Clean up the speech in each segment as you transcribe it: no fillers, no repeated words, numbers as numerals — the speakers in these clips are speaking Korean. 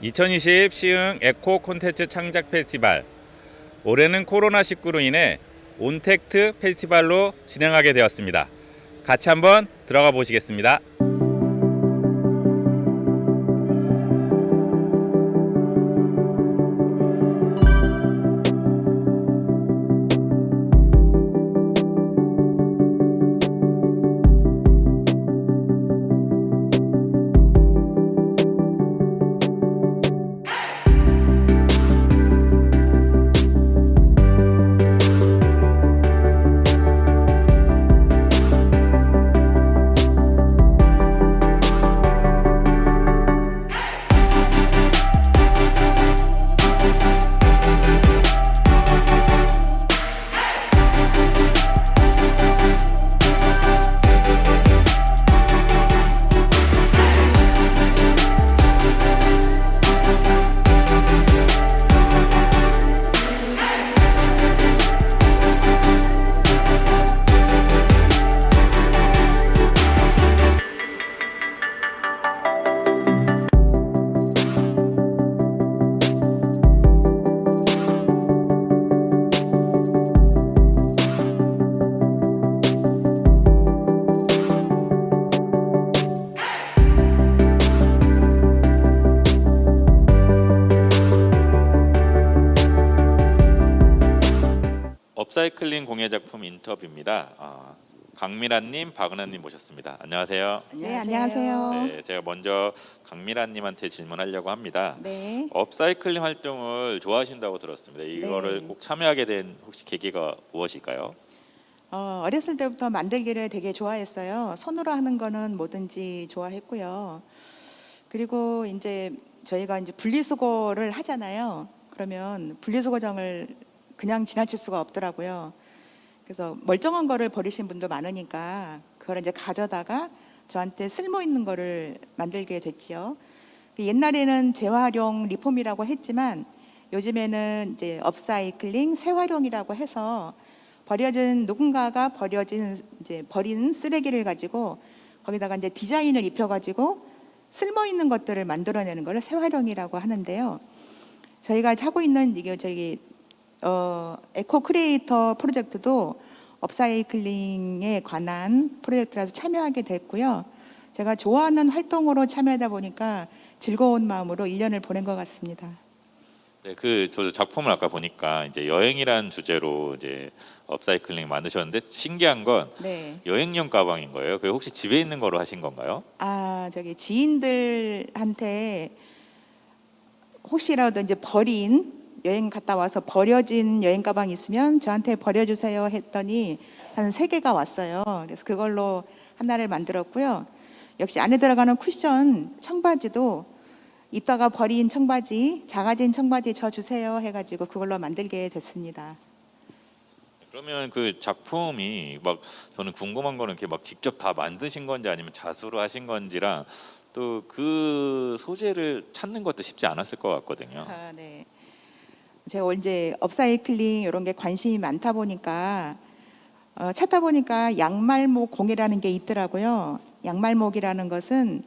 2020 시흥 에코 콘텐츠 창작 페스티벌. 올해는 코로나19로 인해 온택트 페스티벌로 진행하게 되었습니다. 같이 한번 들어가 보시겠습니다. 업사이클링 공예 작품 인터뷰입니다. 강미란님, 박은하님 모셨습니다. 안녕하세요. 네, 안녕하세요. 네, 제가 먼저 강미란님한테 질문하려고 합니다. 네. 업사이클링 활동을 좋아하신다고 들었습니다. 이거를 네. 꼭 참여하게 된 혹시 계기가 무엇일까요? 어렸을 때부터 만들기를 되게 좋아했어요. 손으로 하는 거는 뭐든지 좋아했고요. 그리고 이제 저희가 이제 분리수거를 하잖아요. 그러면 분리수거장을 그냥 지나칠 수가 없더라고요. 그래서 멀쩡한 거를 버리신 분도 많으니까 그걸 이제 가져다가 저한테 쓸모 있는 거를 만들게 됐지요. 옛날에는 재활용 리폼이라고 했지만 요즘에는 이제 업사이클링 재활용이라고 해서 누군가가 버린 쓰레기를 가지고 거기다가 이제 디자인을 입혀가지고 쓸모 있는 것들을 만들어내는 걸 재활용이라고 하는데요. 저희가 하고 있는 이게 에코 크리에이터 프로젝트도 업사이클링에 관한 프로젝트라서 참여하게 됐고요. 제가 좋아하는 활동으로 참여하다 보니까 즐거운 마음으로 1년을 보낸 것 같습니다. 네, 저 작품을 아까 보니까 이제 여행이란 주제로 이제 업사이클링 만드셨는데 신기한 건 네. 여행용 가방인 거예요. 그 혹시 집에 있는 거로 하신 건가요? 지인들한테 혹시라도 이제 여행 갔다 와서 버려진 여행 가방 있으면 저한테 버려주세요 했더니 한 3개가 왔어요. 그래서 그걸로 하나를 만들었고요. 역시 안에 들어가는 쿠션 청바지도 입다가 버린 청바지, 작아진 청바지 저 주세요 해가지고 그걸로 만들게 됐습니다. 그러면 그 작품이 막 저는 궁금한 거는 이렇게 막 직접 다 만드신 건지 아니면 자수로 하신 건지랑 또 그 소재를 찾는 것도 쉽지 않았을 것 같거든요. 네. 제가 이제 업사이클링 이런 게 관심이 많다 보니까 찾다 보니까 양말목 공예라는 게 있더라고요. 양말목이라는 것은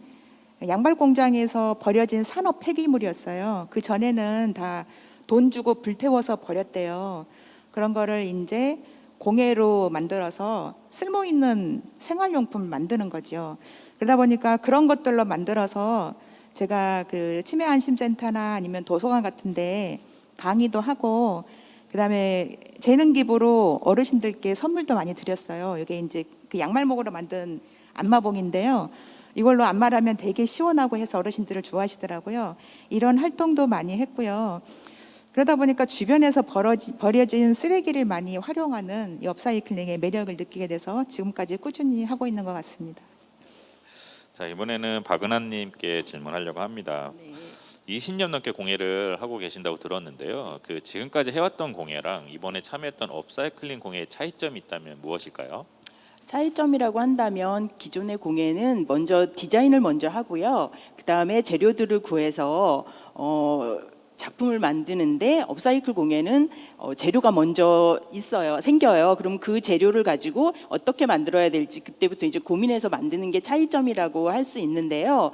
양말 공장에서 버려진 산업 폐기물이었어요. 그 전에는 다 돈 주고 불태워서 버렸대요. 그런 거를 이제 공예로 만들어서 쓸모 있는 생활용품을 만드는 거죠. 그러다 보니까 그런 것들로 만들어서 제가 그 치매안심센터나 아니면 도서관 같은데 강의도 하고 그다음에 재능 기부로 어르신들께 선물도 많이 드렸어요. 이게 이제 그 양말목으로 만든 안마봉인데요. 이걸로 안마를 하면 되게 시원하고 해서 어르신들을 좋아하시더라고요. 이런 활동도 많이 했고요. 그러다 보니까 주변에서 버려진 쓰레기를 많이 활용하는 이 업사이클링의 매력을 느끼게 돼서 지금까지 꾸준히 하고 있는 것 같습니다. 자, 이번에는 박은하님께 질문하려고 합니다. 네. 20년 넘게 공예를 하고 계신다고 들었는데요. 그 지금까지 해왔던 공예랑 이번에 참여했던 업사이클링 공예의 차이점이 있다면 무엇일까요? 차이점이라고 한다면 기존의 공예는 디자인을 먼저 하고요. 그 다음에 재료들을 구해서 작품을 만드는데 업사이클 공예는 재료가 먼저 생겨요. 그럼 그 재료를 가지고 어떻게 만들어야 될지 그때부터 이제 고민해서 만드는 게 차이점이라고 할 수 있는데요.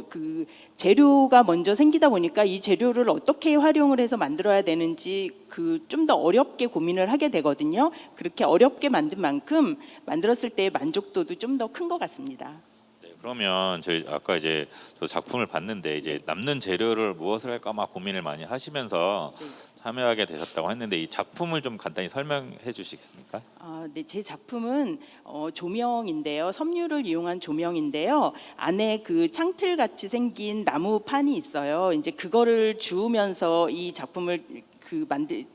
그 재료가 먼저 생기다 보니까 이 재료를 어떻게 활용을 해서 만들어야 되는지 그 좀 더 어렵게 고민을 하게 되거든요. 그렇게 어렵게 만든 만큼 만들었을 때의 만족도도 좀 더 큰 것 같습니다. 네, 그러면 저희 아까 이제 저 작품을 봤는데 이제 남는 재료를 무엇을 할까 막 고민을 많이 하시면서 네. 참여하게 되셨다고 했는데 이 작품을 좀 간단히 설명해 주시겠습니까? 네, 제 작품은 조명인데요. 섬유를 이용한 조명인데요. 안에 그 창틀 같이 생긴 나무 판이 있어요. 이제 그거를 주우면서 이 작품을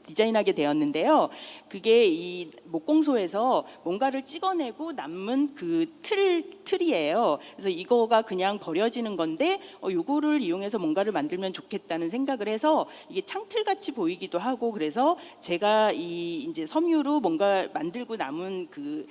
디자인하게 되었는데요. 그게 이 목공소에서 뭔가를 찍어내고 남은 그 틀이에요. 그래서 이거가 그냥 버려지는 건데 요거를 이용해서 뭔가를 만들면 좋겠다는 생각을 해서 이게 창틀 같이 보이기도 하고 그래서 제가 이 이제 섬유로 뭔가 만들고 남은 그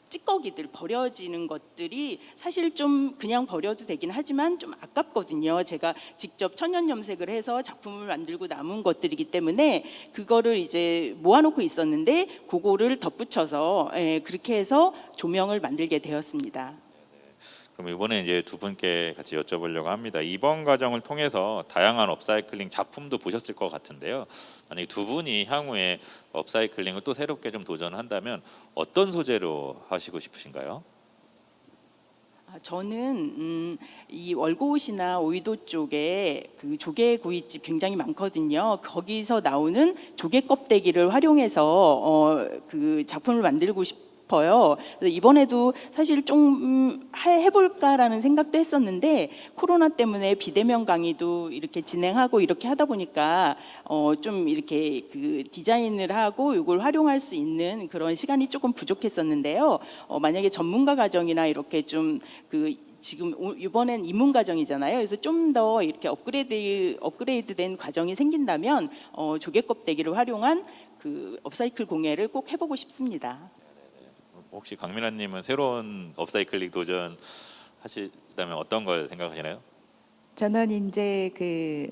찌꺼기들 버려지는 것들이 사실 좀 그냥 버려도 되긴 하지만 좀 아깝거든요. 제가 직접 천연 염색을 해서 작품을 만들고 남은 것들이기 때문에 그거를 이제 모아놓고 있었는데 그거를 덧붙여서 그렇게 해서 조명을 만들게 되었습니다. 그럼 이번에 이제 두 분께 같이 여쭤보려고 합니다. 이번 과정을 통해서 다양한 업사이클링 작품도 보셨을 것 같은데요. 만약에 두 분이 향후에 업사이클링을 또 새롭게 좀 도전한다면 어떤 소재로 하시고 싶으신가요? 저는 이 월고옷이나 오이도 쪽에 그 조개 구이집 굉장히 많거든요. 거기서 나오는 조개 껍데기를 활용해서 그 작품을 만들고 싶어요. 그래서 이번에도 사실 좀 해볼까라는 생각도 했었는데 코로나 때문에 비대면 강의도 이렇게 진행하고 이렇게 하다 보니까 좀 이렇게 그 디자인을 하고 이걸 활용할 수 있는 그런 시간이 조금 부족했었는데요. 만약에 전문가 과정이나 이렇게 좀 그 지금 이번엔 입문 과정이잖아요. 그래서 좀 더 이렇게 업그레이드된 과정이 생긴다면 조개 껍데기를 활용한 그 업사이클 공예를 꼭 해보고 싶습니다. 혹시 강민아님은 새로운 업사이클링 도전 하시다면 어떤 걸 생각하시나요? 저는 이제 그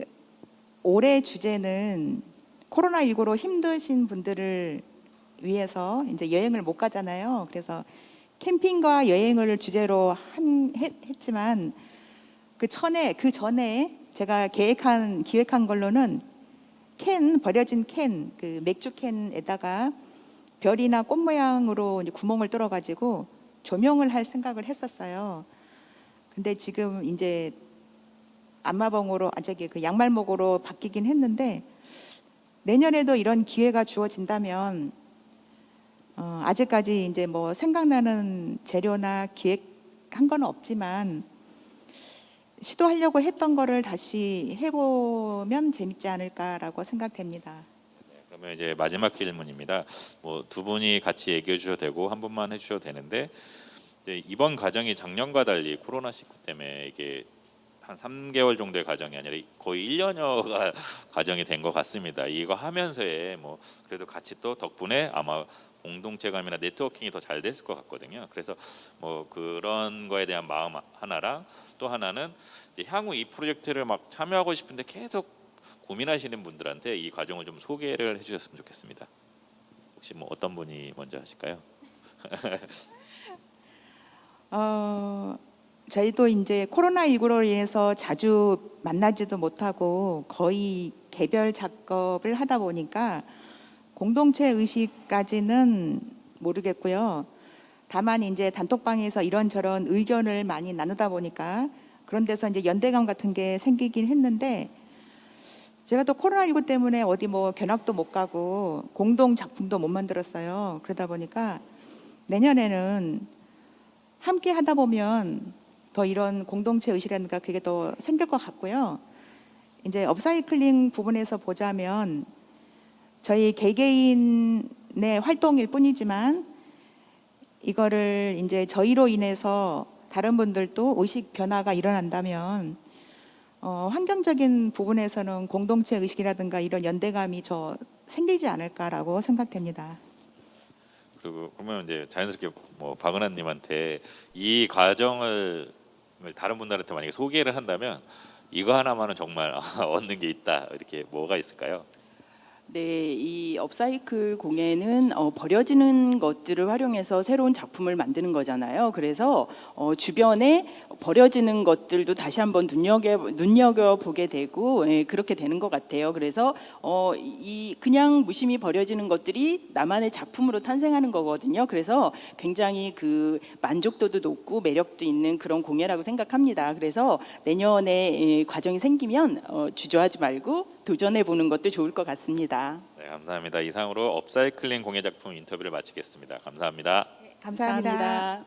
올해 주제는 코로나19로 힘드신 분들을 위해서 이제 여행을 못 가잖아요. 그래서 캠핑과 여행을 주제로 했지만 그 전에 제가 기획한 걸로는 버려진 그 맥주 캔에다가 별이나 꽃 모양으로 이제 구멍을 뚫어가지고 조명을 할 생각을 했었어요. 근데 지금 이제 그 양말목으로 바뀌긴 했는데 내년에도 이런 기회가 주어진다면 아직까지 이제 뭐 생각나는 재료나 기획한 건 없지만 시도하려고 했던 거를 다시 해보면 재밌지 않을까라고 생각됩니다. 그러면 이제 마지막 질문입니다. 뭐 두 분이 같이 얘기해 주셔도 되고 한 분만 해주셔도 되는데 이제 이번 과정이 작년과 달리 코로나19 때문에 이게 한 3개월 정도의 과정이 아니라 거의 1년여가 과정이 된 것 같습니다. 이거 하면서에 뭐 그래도 같이 또 덕분에 아마 공동체감이나 네트워킹이 더 잘 됐을 것 같거든요. 그래서 뭐 그런 거에 대한 마음 하나랑 또 하나는 이제 향후 이 프로젝트를 막 참여하고 싶은데 계속 고민하시는 분들한테 이 과정을 좀 소개를 해주셨으면 좋겠습니다. 혹시 뭐 어떤 분이 먼저 하실까요? 저희도 이제 코로나19로 인해서 자주 만나지도 못하고 거의 개별 작업을 하다 보니까 공동체 의식까지는 모르겠고요. 다만 이제 단톡방에서 이런저런 의견을 많이 나누다 보니까 그런 데서 이제 연대감 같은 게 생기긴 했는데 제가 또 코로나19 때문에 어디 뭐 견학도 못 가고 공동 작품도 못 만들었어요. 그러다 보니까 내년에는 함께 하다 보면 더 이런 공동체 의식이라든가 그게 더 생길 것 같고요. 이제 업사이클링 부분에서 보자면 저희 개개인의 활동일 뿐이지만 이거를 이제 저희로 인해서 다른 분들도 의식 변화가 일어난다면 환경적인 부분에서는 공동체 의식이라든가 이런 연대감이 생기지 않을까라고 생각됩니다. 그리고 그러면 이제 자연스럽게 뭐 박은하님한테 이 과정을 다른 분들한테 만약에 소개를 한다면 이거 하나만은 정말 얻는 게 있다. 이렇게 뭐가 있을까요? 네, 이 업사이클 공예는 버려지는 것들을 활용해서 새로운 작품을 만드는 거잖아요. 그래서 주변에 버려지는 것들도 다시 한번 눈여겨 보게 되고 예, 그렇게 되는 것 같아요. 그래서 이 그냥 무심히 버려지는 것들이 나만의 작품으로 탄생하는 거거든요. 그래서 굉장히 그 만족도도 높고 매력도 있는 그런 공예라고 생각합니다. 그래서 내년에 과정이 생기면 주저하지 말고 도전해 보는 것도 좋을 것 같습니다. 네, 감사합니다. 이상으로 업사이클링 공예 작품 인터뷰를 마치겠습니다. 감사합니다. 감사합니다.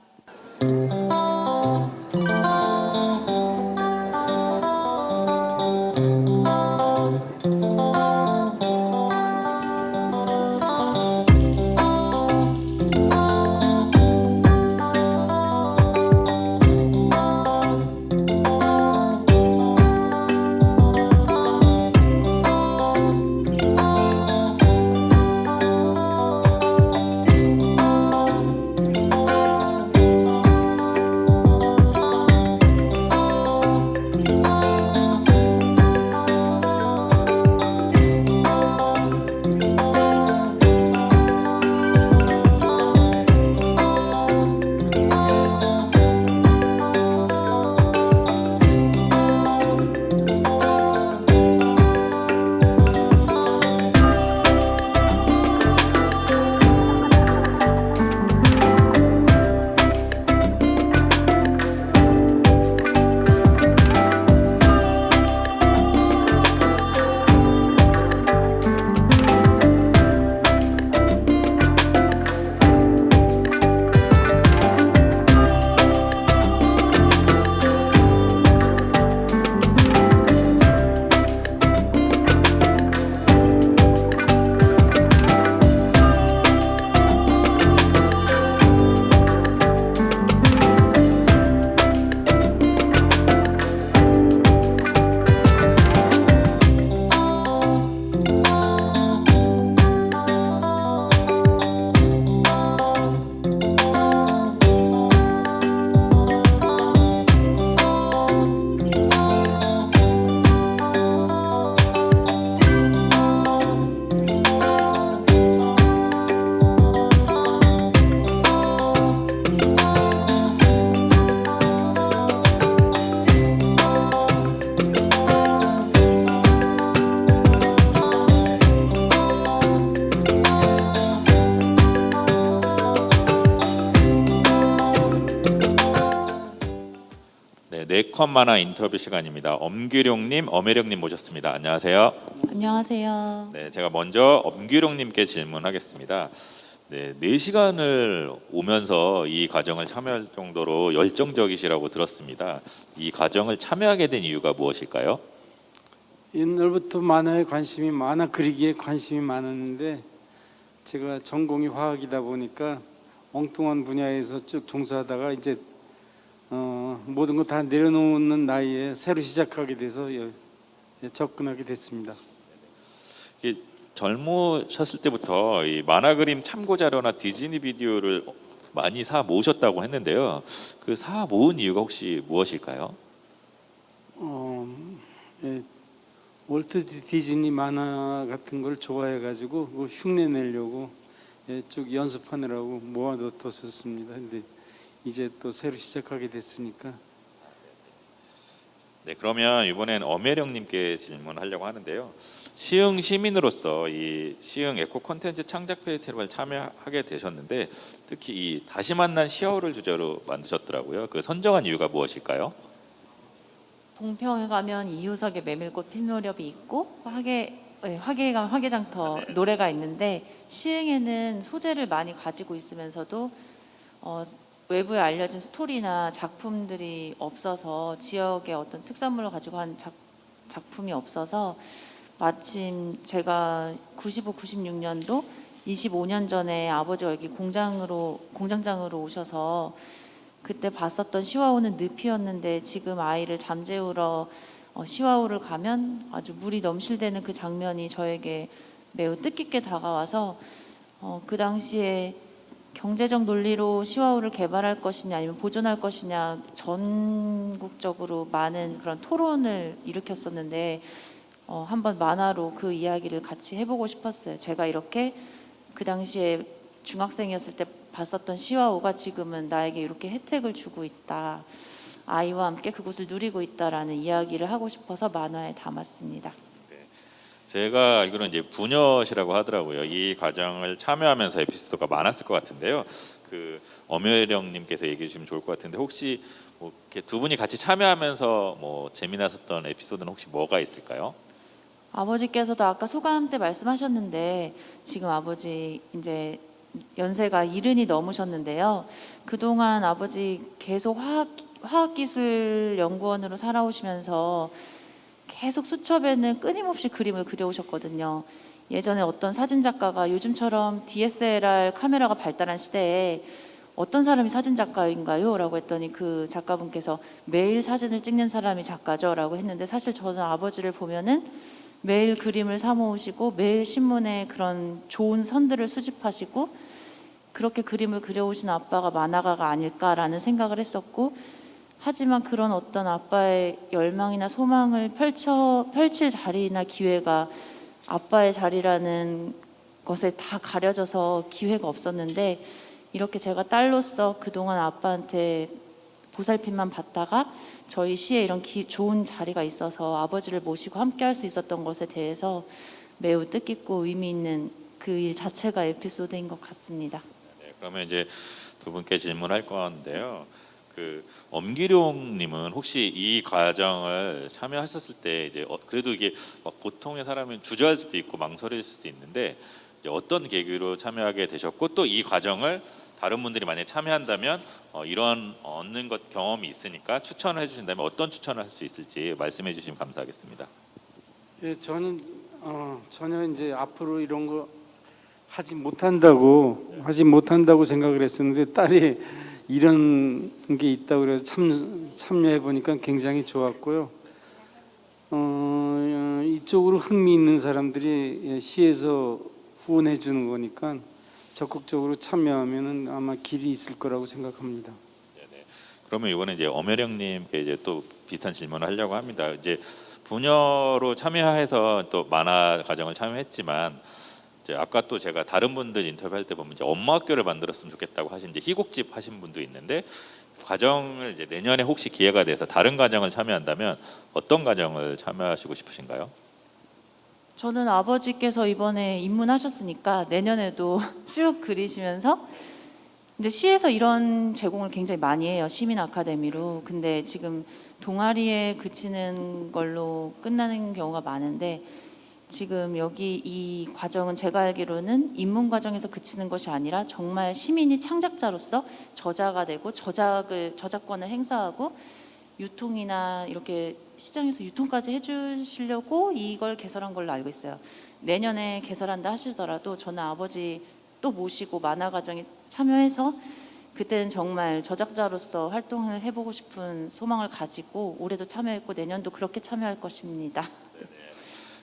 네, 네컷 만화 인터뷰 시간입니다. 엄규룡님, 엄혜령님 모셨습니다. 안녕하세요. 안녕하세요. 네, 제가 먼저 엄규룡님께 질문하겠습니다. 네, 4시간을 오면서 이 과정을 참여할 정도로 열정적이시라고 들었습니다. 이 과정을 참여하게 된 이유가 무엇일까요? 옛날부터 만화에 관심이 만화 그리기에 관심이 많았는데 제가 전공이 화학이다 보니까 엉뚱한 분야에서 쭉 종사하다가 이제 모든 거 다 내려놓는 나이에 새로 시작하게 돼서 접근하게 됐습니다. 이게 젊으셨을 때부터 이 만화 그림 참고 자료나 디즈니 비디오를 많이 사 모으셨다고 했는데요. 그 사 모은 이유가 혹시 무엇일까요? 예, 월트 디즈니 만화 같은 걸 좋아해가지고 그거 흉내 내려고 쭉 연습하느라고 모아뒀었습니다. 근데 이제 또 새로 시작하게 됐으니까. 네, 그러면 이번엔 엄혜령님께 질문하려고 하는데요. 시흥 시민으로서 이 시흥 에코 콘텐츠 창작 페스티벌 참여하게 되셨는데 특히 이 다시 만난 시어를 주제로 만드셨더라고요. 그 선정한 이유가 무엇일까요? 동평에 가면 이효석의 메밀꽃 핀 무렵이 있고 화개장터 노래가 있는데 시흥에는 소재를 많이 가지고 있으면서도 외부에 알려진 스토리나 작품들이 없어서 지역의 어떤 특산물을 가지고 한 작품이 없어서 마침 제가 95, 96년도 25년 전에 아버지가 여기 공장장으로 오셔서 그때 봤었던 시와우는 늪이었는데 지금 아이를 잠재우러 시와우를 가면 아주 물이 넘실대는 그 장면이 저에게 매우 뜻깊게 다가와서 그 당시에 경제적 논리로 시와호를 개발할 것이냐 아니면 보존할 것이냐 전국적으로 많은 그런 토론을 일으켰었는데 한번 만화로 그 이야기를 같이 해보고 싶었어요. 제가 이렇게 그 당시에 중학생이었을 때 봤었던 시와호가 지금은 나에게 이렇게 혜택을 주고 있다. 아이와 함께 그곳을 누리고 있다라는 이야기를 하고 싶어서 만화에 담았습니다. 제가 알기로는 이제 부녀시라고 하더라고요. 이 과정을 참여하면서 에피소드가 많았을 것 같은데요. 그 엄혜령님께서 얘기해 주시면 좋을 것 같은데 혹시 뭐 이렇게 두 분이 같이 참여하면서 뭐 재미났었던 에피소드는 혹시 뭐가 있을까요? 아버지께서도 아까 소감 때 말씀하셨는데 지금 아버지 이제 연세가 70이 넘으셨는데요. 그동안 아버지 계속 화학기술연구원으로 살아오시면서 계속 수첩에는 끊임없이 그림을 그려오셨거든요. 예전에 어떤 사진작가가 요즘처럼 DSLR 카메라가 발달한 시대에 어떤 사람이 사진작가인가요? 라고 했더니 그 작가분께서 매일 사진을 찍는 사람이 작가죠 라고 했는데 사실 저는 아버지를 보면은 매일 그림을 사 모으시고 매일 신문에 그런 좋은 선들을 수집하시고 그렇게 그림을 그려오신 아빠가 만화가가 아닐까라는 생각을 했었고 하지만 그런 어떤 아빠의 열망이나 소망을 펼칠 자리나 기회가 아빠의 자리라는 것에 다 가려져서 기회가 없었는데 이렇게 제가 딸로서 그동안 아빠한테 보살핌만 받다가 저희 시에 이런 좋은 자리가 있어서 아버지를 모시고 함께 할 수 있었던 것에 대해서 매우 뜻깊고 의미 있는 그 일 자체가 에피소드인 것 같습니다. 네, 그러면 이제 두 분께 질문할 건데요. 그 엄기룡님은 혹시 이 과정을 참여하셨을 때 이제 그래도 이게 막 보통의 사람은 주저할 수도 있고 망설일 수도 있는데 이제 어떤 계기로 참여하게 되셨고 또 이 과정을 다른 분들이 만약에 참여한다면 이런 얻는 것 경험이 있으니까 추천을 해주신다면 어떤 추천을 할 수 있을지 말씀해 주시면 감사하겠습니다. 예, 저는 전혀 이제 앞으로 이런 거 하지 못한다고 생각을 했었는데 딸이 이런 게 있다고 그래서 참여해 보니까 굉장히 좋았고요. 이쪽으로 흥미 있는 사람들이 시에서 후원해 주는 거니까 적극적으로 참여하면은 아마 길이 있을 거라고 생각합니다. 네네. 그러면 이번에 이제 엄혜령님께 이제 또 비슷한 질문을 하려고 합니다. 이제 부녀로 참여해서 또 만화 과정을 참여했지만 이제 아까 또 제가 다른 분들 인터뷰할 때 보면 이제 엄마 학교를 만들었으면 좋겠다고 하신 이제 희곡집 하신 분도 있는데 과정을 이제 내년에 혹시 기회가 돼서 다른 과정을 참여한다면 어떤 과정을 참여하시고 싶으신가요? 저는 아버지께서 이번에 입문하셨으니까 내년에도 쭉 그리시면서 이제 시에서 이런 제공을 굉장히 많이 해요. 시민 아카데미로. 근데 지금 동아리에 그치는 걸로 끝나는 경우가 많은데 지금 여기 이 과정은 제가 알기로는 입문 과정에서 그치는 것이 아니라 정말 시민이 창작자로서 저자가 되고 저작권을 행사하고 유통이나 이렇게 시장에서 유통까지 해주시려고 이걸 개설한 걸로 알고 있어요. 내년에 개설한다 하시더라도 저는 아버지 또 모시고 만화 과정에 참여해서 그때는 정말 저작자로서 활동을 해보고 싶은 소망을 가지고 올해도 참여했고 내년도 그렇게 참여할 것입니다.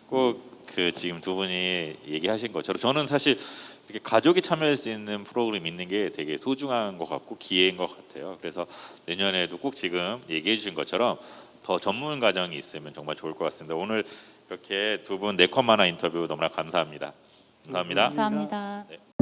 꼭 그 지금 두 분이 얘기하신 것처럼 저는 사실 이렇게 가족이 참여할 수 있는 프로그램 있는 게 되게 소중한 것 같고 기회인 것 같아요. 그래서 내년에도 꼭 지금 얘기해 주신 것처럼 더 전문 과정이 있으면 정말 좋을 것 같습니다. 오늘 이렇게 두 분 네컷 만화 인터뷰 너무나 감사합니다. 감사합니다. 감사합니다. 네.